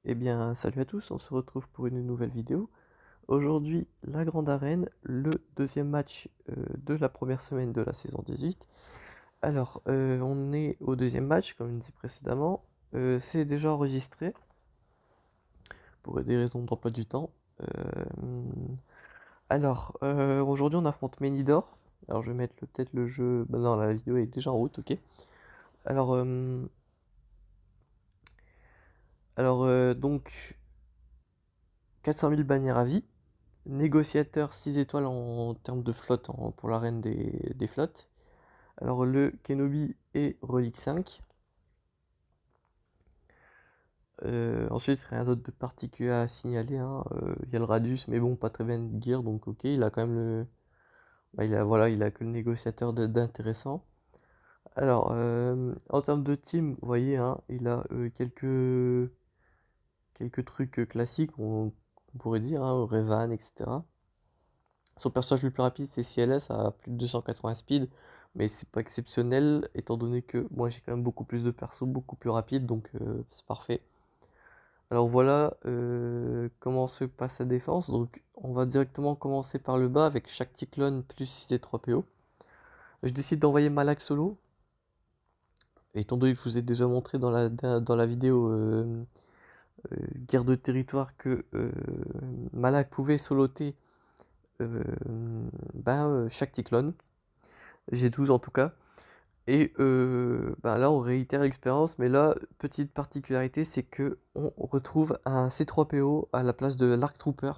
Eh bien, salut à tous, on se retrouve pour une nouvelle vidéo. Aujourd'hui, la grande arène, le deuxième match de la première semaine de la saison 18. Alors, on est au deuxième match, comme je disais précédemment. C'est déjà enregistré, pour des raisons d'emploi du temps. Aujourd'hui, on affronte Ménidor. Alors, je vais mettre peut-être le jeu... Bah non, la vidéo est déjà en route, ok. Alors, donc, 400 000 bannières à vie. Négociateur 6 étoiles en termes de flotte pour l'arène des flottes. Alors le Kenobi est relique 5. Ensuite, rien d'autre de particulier à signaler, hein. Il y a le Radius, mais bon, pas très bien de gear, donc ok, il a quand même le. Bah, voilà, il a que le négociateur d'intéressant. Alors, en termes de team, vous voyez, hein, il a quelques trucs classiques, on pourrait dire, hein, Revan, etc. Son personnage le plus rapide, c'est CLS à plus de 280 speed, mais c'est pas exceptionnel étant donné que moi j'ai quand même beaucoup plus de persos, beaucoup plus rapide, donc c'est parfait. Alors voilà comment se passe sa défense. Donc on va directement commencer par le bas avec chaque Cyclone plus 6 et 3 PO. Je décide d'envoyer Malak solo. Étant donné que je vous ai déjà montré dans la vidéo guerre de territoire que Malak pouvait soloter chaque Cyclone. J'ai 12 en tout cas. Et là, on réitère l'expérience, mais là, petite particularité, c'est que on retrouve un C3PO à la place de l'Arc Trooper.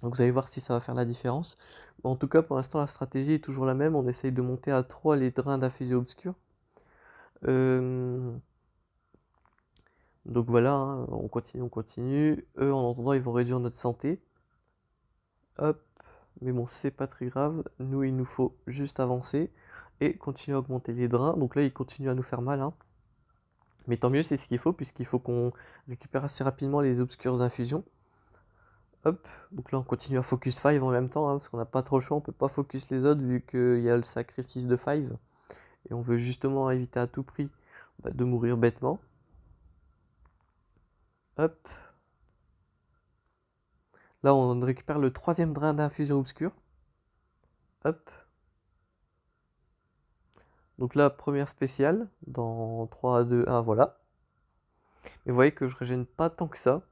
Donc vous allez voir si ça va faire la différence. Bon, en tout cas, pour l'instant, la stratégie est toujours la même. On essaye de monter à 3 les drains d'infusion obscure. Euh, donc voilà, hein, on continue, on continue. Eux, en attendant, ils vont réduire notre santé. Hop. Mais bon, c'est pas très grave. Nous, il nous faut juste avancer et continuer à augmenter les drains. Donc là, ils continuent à nous faire mal, hein. Mais tant mieux, c'est ce qu'il faut, puisqu'il faut qu'on récupère assez rapidement les obscures infusions. Hop, donc là on continue à focus 5 en même temps, hein, parce qu'on n'a pas trop le choix, on peut pas focus les autres vu qu'il y a le sacrifice de 5. Et on veut justement éviter à tout prix de mourir bêtement. Hop. Là on récupère le troisième drain d'infusion obscure. Hop. Donc là, première spéciale, dans 3, 2, 1, voilà. Et vous voyez que je régène pas tant que ça,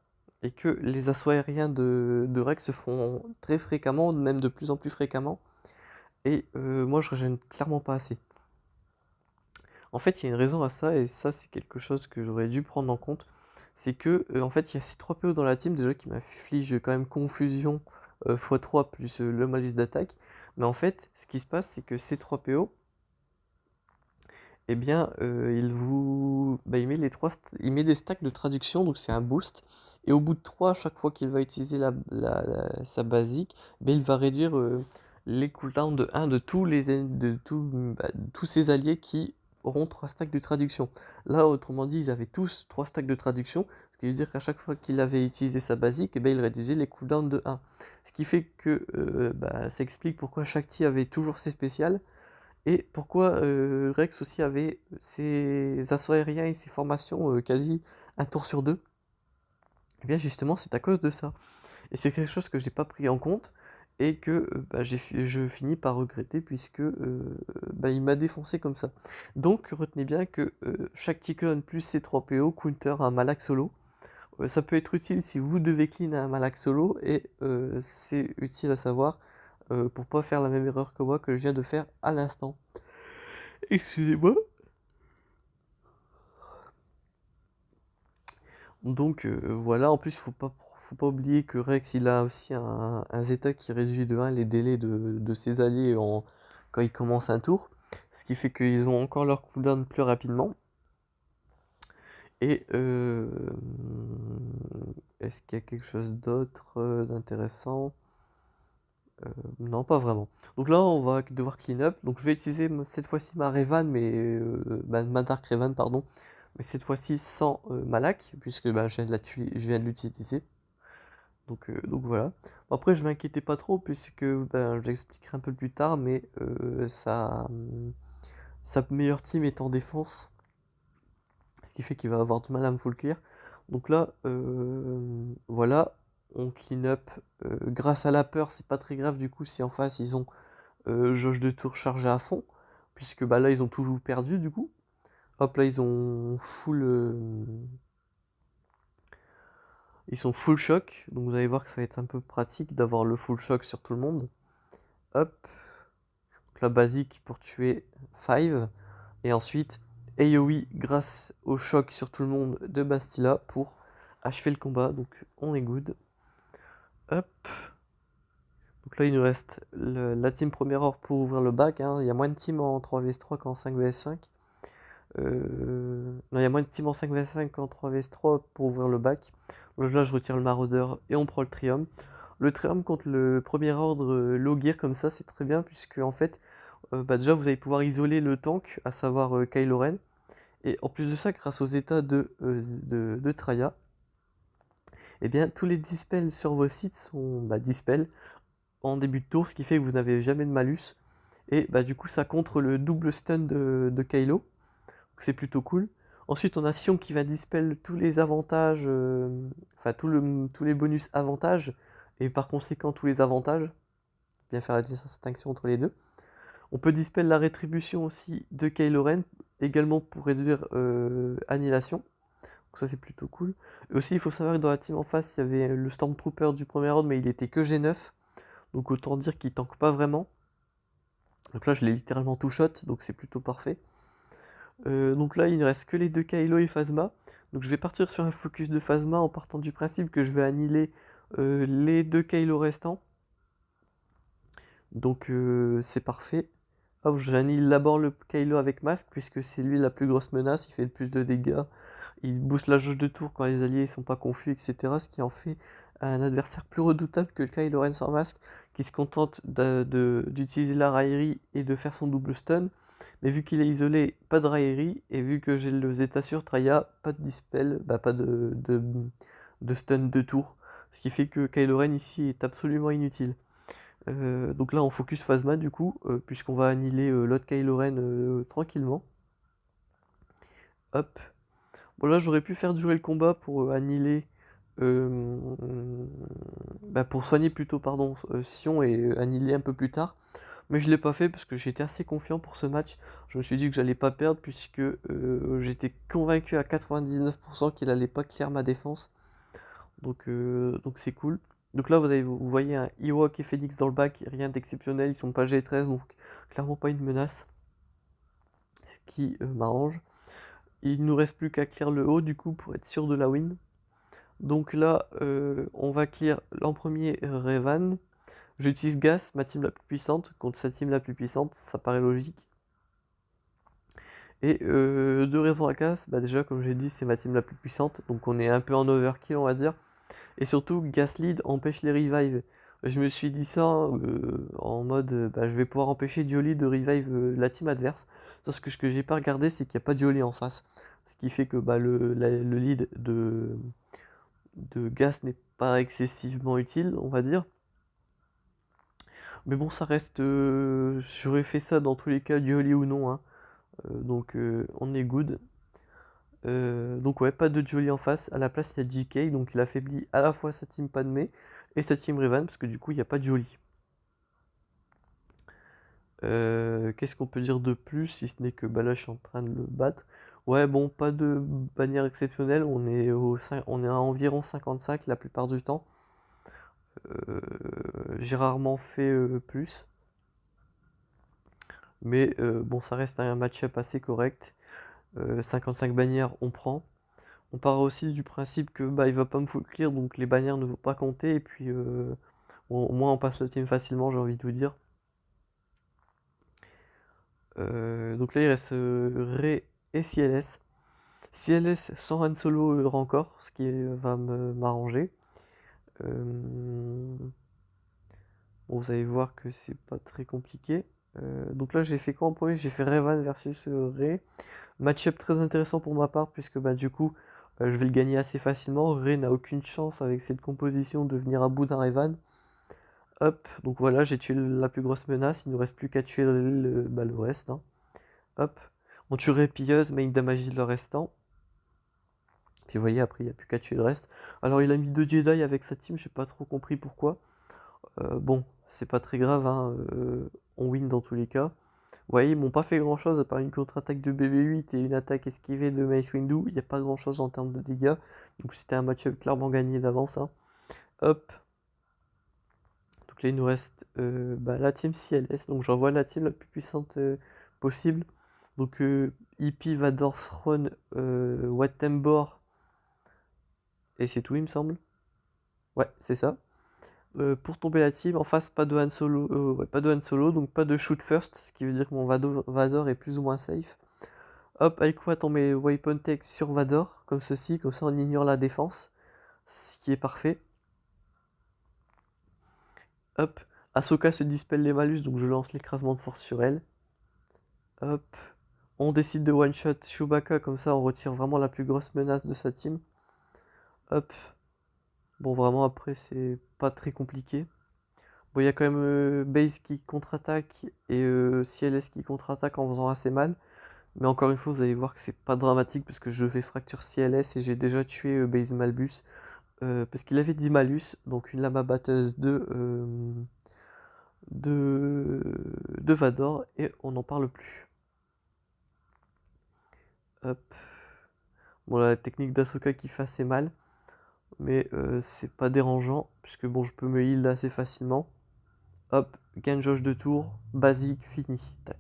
et que les assauts aériens de Rex se font très fréquemment, même de plus en plus fréquemment. Et moi, je régène clairement pas assez. En fait, il y a une raison à ça, et ça, c'est quelque chose que j'aurais dû prendre en compte. C'est que, en fait, il y a ces 3 PO dans la team, déjà qui m'affligent quand même confusion x3 plus le malus d'attaque. Mais en fait, ce qui se passe, c'est que ces 3 PO, eh bien, il met il met des stacks de traduction, donc c'est un boost. Et au bout de 3, à chaque fois qu'il va utiliser sa basique, il va réduire les cooldowns de 1 de tous ses alliés qui auront 3 stacks de traduction. Là, autrement dit, ils avaient tous 3 stacks de traduction, ce qui veut dire qu'à chaque fois qu'il avait utilisé sa basique, il réduisait les cooldowns de 1. Ce qui fait que ça explique pourquoi chaque team avait toujours ses spéciales. Et pourquoi Rex aussi avait ses assauts aériens et ses formations quasi un tour sur deux? Eh bien justement c'est à cause de ça. Et c'est quelque chose que j'ai pas pris en compte et que je finis par regretter puisque il m'a défoncé comme ça. Donc retenez bien que chaque Cyclone plus ses 3 PO counter un Malak solo. Ça peut être utile si vous devez clean un Malak solo et c'est utile à savoir pour pas faire la même erreur que moi que je viens de faire à l'instant. Excusez-moi. Donc voilà, en plus faut pas oublier que Rex il a aussi un Zeta qui réduit de 1 les délais de ses alliés quand ils commencent un tour. Ce qui fait qu'ils ont encore leur cooldown plus rapidement. Et est-ce qu'il y a quelque chose d'autre d'intéressant? Non, pas vraiment. Donc là, on va devoir clean up. Donc je vais utiliser cette fois-ci ma Revan, ma Dark Revan, pardon. Mais cette fois-ci sans Malak, puisque je viens de l'utiliser. Donc voilà. Après, je m'inquiétais pas trop, puisque je l'expliquerai un peu plus tard, mais sa meilleure team est en défense. Ce qui fait qu'il va avoir du mal à me full clear. Donc là, voilà, on clean up. Grâce à la peur, c'est pas très grave du coup si en face ils ont jauge de tour chargée à fond, puisque bah là ils ont tout perdu du coup. Hop là ils sont full choc, donc vous allez voir que ça va être un peu pratique d'avoir le full choc sur tout le monde. Hop, donc la basique pour tuer 5, et ensuite AoE grâce au choc sur tout le monde de Bastila pour achever le combat, donc on est good. Hop, donc là il nous reste la team premier ordre pour ouvrir le bac, hein. Il y a moins de teams en 3vs3 qu'en 5vs5. Non, il y a moins de teams en 5vs5 qu'en 3vs3 pour ouvrir le bac. Donc là je retire le maraudeur et on prend le trium. Le trium contre le premier ordre low gear comme ça c'est très bien puisque en fait bah déjà vous allez pouvoir isoler le tank, à savoir Kylo Ren. Et en plus de ça, grâce aux états de Traya, eh bien tous les dispels sur vos sites sont dispels en début de tour, ce qui fait que vous n'avez jamais de malus. Et bah du coup ça contre le double stun de Kylo, donc c'est plutôt cool. Ensuite on a Sion qui va dispel tous les avantages, enfin tous les bonus avantages, et par conséquent tous les avantages. Bien faire la distinction entre les deux. On peut dispel la rétribution aussi de Kylo Ren, également pour réduire Annihilation. Donc ça c'est plutôt cool. Et aussi il faut savoir que dans la team en face, il y avait le Stormtrooper du premier ordre, mais il était que G9. Donc autant dire qu'il tank pas vraiment. Donc là je l'ai littéralement tout shot, donc c'est plutôt parfait. Donc là il ne reste que les deux Kylo et Phasma. Donc je vais partir sur un focus de Phasma en partant du principe que je vais annihiler les deux Kylo restants. Donc c'est parfait. Hop, j'annihile d'abord le Kylo avec masque, puisque c'est lui la plus grosse menace, il fait le plus de dégâts, il booste la jauge de tour quand les alliés sont pas confus, etc. Ce qui en fait un adversaire plus redoutable que le Kylo Ren sans masque, qui se contente d'utiliser la raillerie et de faire son double stun. Mais vu qu'il est isolé, pas de raillerie, et vu que j'ai le Zeta sur Traya, pas de dispel, pas de stun de tour. Ce qui fait que Kylo Ren ici est absolument inutile. Donc là on focus Phasma du coup, puisqu'on va annihiler l'autre Kylo Ren tranquillement. Hop. Bon là j'aurais pu faire durer le combat pour annihiler... pour soigner plutôt pardon Sion et annihiler un peu plus tard. Mais je l'ai pas fait parce que j'étais assez confiant pour ce match. Je me suis dit que j'allais pas perdre puisque j'étais convaincu à 99% qu'il allait pas clear ma défense. Donc c'est cool. Donc là vous voyez un Ewok et Phoenix dans le bac, rien d'exceptionnel, ils sont pas G13 donc clairement pas une menace. Ce qui m'arrange. Il nous reste plus qu'à clear le haut du coup pour être sûr de la win. Donc là on va clear en premier Revan. J'utilise Gas, ma team la plus puissante, contre sa team la plus puissante, ça paraît logique. Et deux raisons à Gas, déjà comme j'ai dit c'est ma team la plus puissante, donc on est un peu en overkill on va dire. Et surtout, Gas Lead empêche les revives. Je me suis dit ça en mode je vais pouvoir empêcher Jolly de revive la team adverse. Sauf que ce que j'ai pas regardé, c'est qu'il n'y a pas de Jolly en face. Ce qui fait que le lead de Gas n'est pas excessivement utile, on va dire. Mais bon, ça reste. J'aurais fait ça dans tous les cas, Jolly ou non, hein. Donc on est good. Donc ouais, pas de Jolly en face, à la place il y a JK, donc il affaiblit à la fois sa team Padmé et sa team Revan, parce que du coup il n'y a pas de Jolly. Qu'est-ce qu'on peut dire de plus, si ce n'est que là je suis en train de le battre. Ouais bon, pas de bannière exceptionnelle, on est à environ 55 la plupart du temps. J'ai rarement fait plus. Mais bon, ça reste un match-up assez correct. 55 bannières, on prend. On part aussi du principe que il va pas me full clear, donc les bannières ne vont pas compter. Et puis au moins on passe la team facilement, j'ai envie de vous dire. Donc là il reste Rey et CLS. CLS sans Han Solo Rancor, ce qui va m'arranger. Bon, vous allez voir que c'est pas très compliqué. Donc là j'ai fait quoi en premier? J'ai fait Revan versus Rey. Match-up très intéressant pour ma part, puisque du coup, je vais le gagner assez facilement. Rey n'a aucune chance avec cette composition de venir à bout d'un Revan. Hop, donc voilà, j'ai tué la plus grosse menace, il ne nous reste plus qu'à tuer le reste, hein. Hop, on tuerait Pilleuse, mais il damage le restant. puis vous voyez, après, il n'y a plus qu'à tuer le reste. Alors, il a mis 2 Jedi avec sa team, j'ai pas trop compris pourquoi. Bon, c'est pas très grave, hein, on win dans tous les cas. Vous voyez, ils m'ont pas fait grand chose à part une contre-attaque de BB-8 et une attaque esquivée de Mace Windu. Il n'y a pas grand chose en termes de dégâts. Donc c'était un match-up clairement gagné d'avance, hein. Hop. Donc là, il nous reste la team CLS. Donc j'envoie la team la plus puissante possible. Donc Hippie, Vador, Thrawn, Wattenbor. Et c'est tout, il me semble. Ouais, c'est ça. Pour tomber la team, en face, pas de Han Solo, pas de Han Solo, donc pas de shoot first, ce qui veut dire que mon Vador est plus ou moins safe. Hop, avec quoi on met Weapon Tech sur Vador, comme ceci, comme ça on ignore la défense, ce qui est parfait. Hop, Ahsoka se dispelle les malus, donc je lance l'écrasement de force sur elle. Hop, on décide de one-shot Chewbacca, comme ça on retire vraiment la plus grosse menace de sa team. Hop, bon vraiment après c'est pas très compliqué. Bon, il y a quand même Base qui contre-attaque et CLS qui contre-attaque en faisant assez mal. Mais encore une fois, vous allez voir que c'est pas dramatique parce que je vais fracture CLS et j'ai déjà tué Base Malbus. Parce qu'il avait 10 malus, donc une lama batteuse de Vador et on n'en parle plus. Hop. Bon, la technique d'Ahsoka qui fait assez mal, mais c'est pas dérangeant puisque bon, je peux me heal assez facilement. Hop, gain jauge de tour, basique, fini. Tac.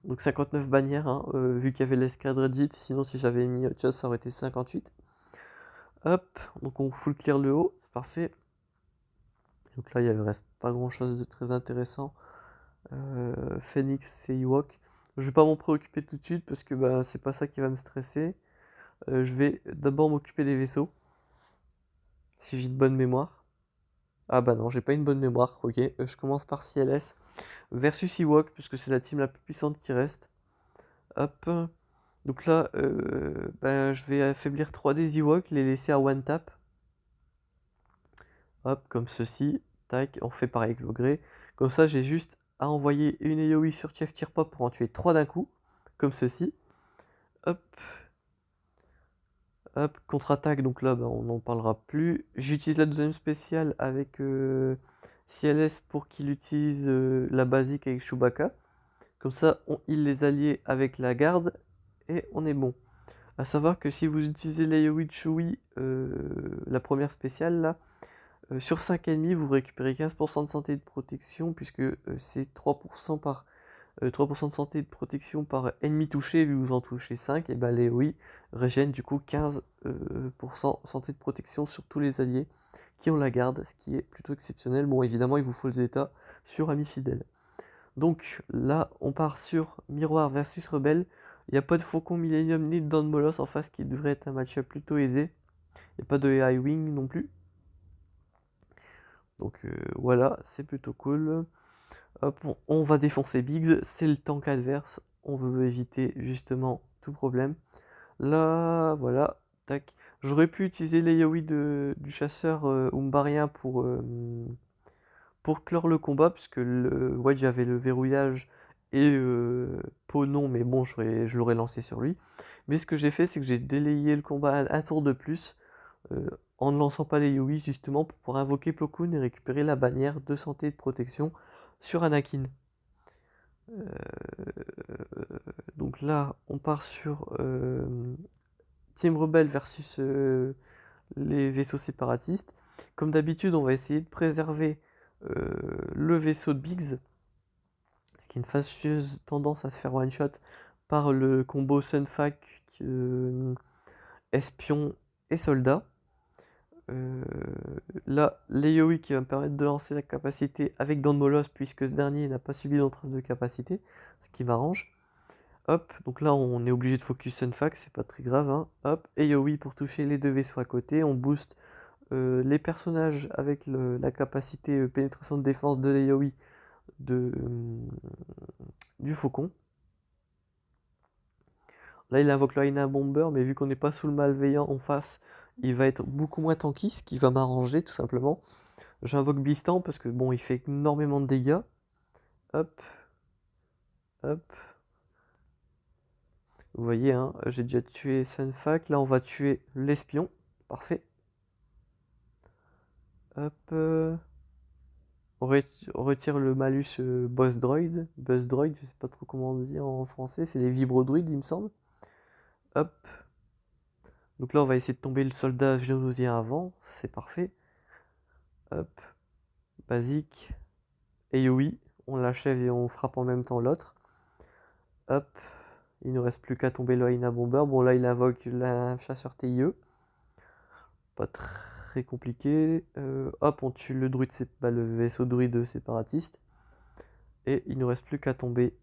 Donc 59 bannières, hein, vu qu'il y avait l'escadre Reddit, sinon si j'avais mis autre chose, ça aurait été 58. Hop, donc on full clear le haut, c'est parfait. Donc là, il ne reste pas grand chose de très intéressant. Phoenix et Ewok. Je vais pas m'en préoccuper tout de suite parce que bah, c'est pas ça qui va me stresser. Je vais d'abord m'occuper des vaisseaux. Si j'ai de bonne mémoire. Ah bah non, j'ai pas une bonne mémoire. Ok, je commence par CLS versus Ewok puisque c'est la team la plus puissante qui reste. Hop. Donc là, je vais affaiblir 3 des Ewoks, les laisser à one tap. Hop, comme ceci. Tac, on fait pareil avec l'ogré. Comme ça, j'ai juste à envoyer une AoE sur Chef Tirpop pour en tuer 3 d'un coup. Comme ceci. Hop. Hop, contre-attaque, donc là, on n'en parlera plus. J'utilise la deuxième spéciale avec CLS pour qu'il utilise la basique avec Chewbacca. Comme ça, on heal les alliés avec la garde et on est bon. A savoir que si vous utilisez l'AoE de Chewie, la première spéciale là, sur 5 ennemis, vous récupérez 15% de santé et de protection, puisque c'est 3% par 3% de santé et de protection par ennemi touché, vu que vous en touchez 5, et ben l'AoE régène du coup 15% santé de protection sur tous les alliés qui ont la garde, ce qui est plutôt exceptionnel. Bon, évidemment, il vous faut le Zeta sur Ami Fidèle. Donc là, on part sur Miroir versus Rebelle. Il n'y a pas de Faucon Millennium ni de Don Molos en face, qui devrait être un match plutôt aisé. Il n'y a pas de AI Wing non plus. Donc voilà, c'est plutôt cool. Hop, on va défoncer Biggs, c'est le tank adverse. On veut éviter justement tout problème. Là, voilà, tac. J'aurais pu utiliser l'AoE du chasseur umbarien pour clore le combat, puisque le Wedge avait le verrouillage et Po non, mais bon, je l'aurais lancé sur lui. Mais ce que j'ai fait, c'est que j'ai délayé le combat un tour de plus, en ne lançant pas les Yui, justement, pour pouvoir invoquer Plo Koon et récupérer la bannière de santé et de protection sur Anakin. Donc là, on part sur Team Rebelle versus les vaisseaux séparatistes. Comme d'habitude, on va essayer de préserver le vaisseau de Biggs, ce qui est une fâcheuse tendance à se faire one-shot par le combo Sunfac, espion et soldat. Là, l'AoE qui va me permettre de lancer la capacité avec Don Molos, puisque ce dernier n'a pas subi d'entrave de capacité, ce qui m'arrange. Hop, donc là on est obligé de focus Sunfac, c'est pas très grave, hein. Hop, AoE pour toucher les deux vaisseaux à côté, on booste les personnages avec la capacité pénétration de défense de l'AoE du faucon. Là il invoque le Aina Bomber, mais vu qu'on n'est pas sous le malveillant en face, il va être beaucoup moins tanky, ce qui va m'arranger tout simplement. J'invoque Bistan parce que bon, il fait énormément de dégâts. Hop, hop. Vous voyez, hein, j'ai déjà tué Sunfac. Là, on va tuer l'espion. Parfait. Hop. On retire le malus Boss Droid. Buzz Droid, je sais pas trop comment on dit en français. C'est les vibrodroïdes, il me semble. Hop. Donc là, on va essayer de tomber le soldat géonosien avant. C'est parfait. Hop. Basique. Et oui, on l'achève et on frappe en même temps l'autre. Hop. Il ne reste plus qu'à tomber le Hyena Bomber. Bon, là, il invoque la chasseur TIE. Pas très compliqué. Hop, on tue le druide, le vaisseau druide séparatiste. Et il ne reste plus qu'à tomber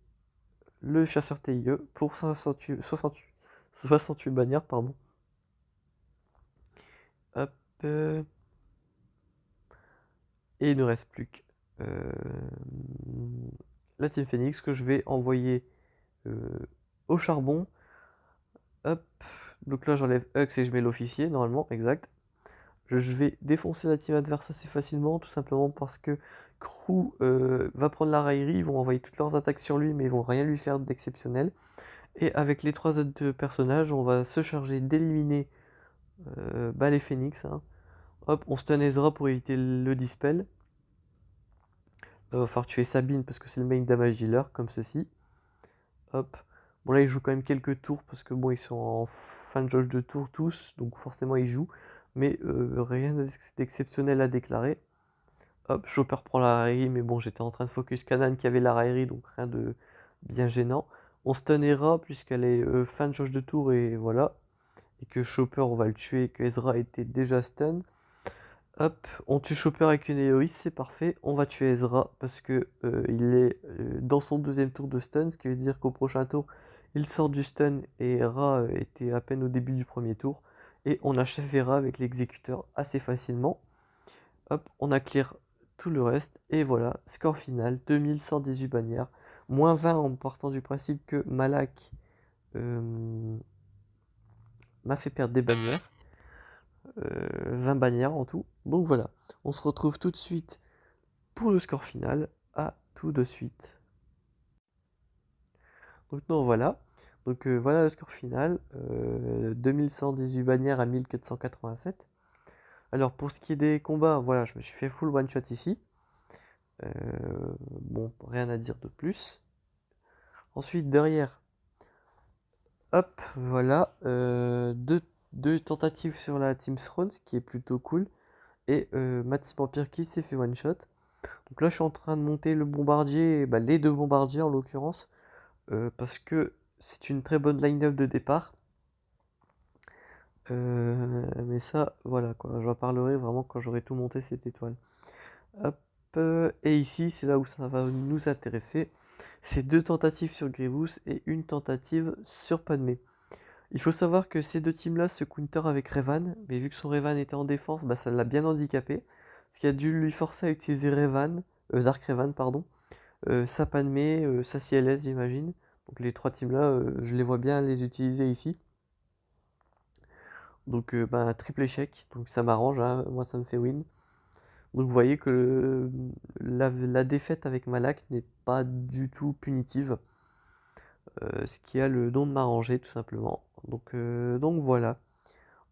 le chasseur TIE pour 68 bannières, pardon. Hop. Et il ne reste plus que la Team Phoenix que je vais envoyer au charbon. Hop. Donc là, j'enlève Hux et je mets l'officier, normalement, exact. Je vais défoncer la team adverse assez facilement, tout simplement parce que Crew va prendre la raillerie, ils vont envoyer toutes leurs attaques sur lui, mais ils vont rien lui faire d'exceptionnel. Et avec les 3 autres personnages, on va se charger d'éliminer les Phoenix. Hein. Hop, on stun Ezra pour éviter le dispel. Il va falloir tuer Sabine parce que c'est le main damage dealer, comme ceci. Hop. Bon là, ils jouent quand même quelques tours parce que bon, ils sont en fin de jauge de tour tous, donc forcément ils jouent. Mais rien d'exceptionnel à déclarer. Hop, Chopper prend la raillerie, mais bon, j'étais en train de focus Kanan qui avait la raillerie, donc rien de bien gênant. On stun Hera puisqu'elle est fin de jauge de tour et voilà. Et que Chopper, on va le tuer et que Ezra était déjà stun. Hop, on tue Chopper avec une Eloïs, c'est parfait. On va tuer Ezra parce que il est dans son deuxième tour de stun, ce qui veut dire qu'au prochain tour, il sort du stun et Hera était à peine au début du premier tour. Et on achève Hera avec l'exécuteur assez facilement. Hop, on a clear tout le reste. Et voilà, score final, 2118 bannières. Moins 20 en partant du principe que Malak m'a fait perdre des bannières. 20 bannières en tout. Donc voilà, on se retrouve tout de suite pour le score final. À tout de suite. Donc non, voilà. Donc voilà le score final. 2118 bannières à 1487. Alors pour ce qui est des combats, voilà, je me suis fait full one shot ici. Bon, rien à dire de plus. Ensuite derrière, hop, voilà, deux tentatives sur la Team Thrones, ce qui est plutôt cool. Et ma Team Empire qui s'est fait one shot. Donc là, je suis en train de monter le bombardier, les 2 bombardiers en l'occurrence, parce que c'est une très bonne line-up de départ. Mais ça, voilà quoi, j'en parlerai vraiment quand j'aurai tout monté cette étoile. Hop, et ici, c'est là où ça va nous intéresser. C'est 2 tentatives sur Grievous et une tentative sur Padmé. Il faut savoir que ces 2 teams-là se counter avec Revan, mais vu que son Revan était en défense, ça l'a bien handicapé. Ce qui a dû lui forcer à utiliser Dark Revan, pardon, sa Padmé, sa CLS, j'imagine. Donc les 3 teams-là, je les vois bien les utiliser ici. Donc triple échec, donc ça m'arrange, hein, moi ça me fait win. Donc vous voyez que la défaite avec Malak n'est pas du tout punitive. Ce qui a le don de m'arranger tout simplement. Donc voilà.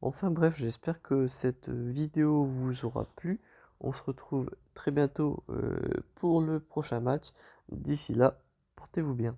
Enfin bref, j'espère que cette vidéo vous aura plu. On se retrouve très bientôt pour le prochain match. D'ici là, portez-vous bien.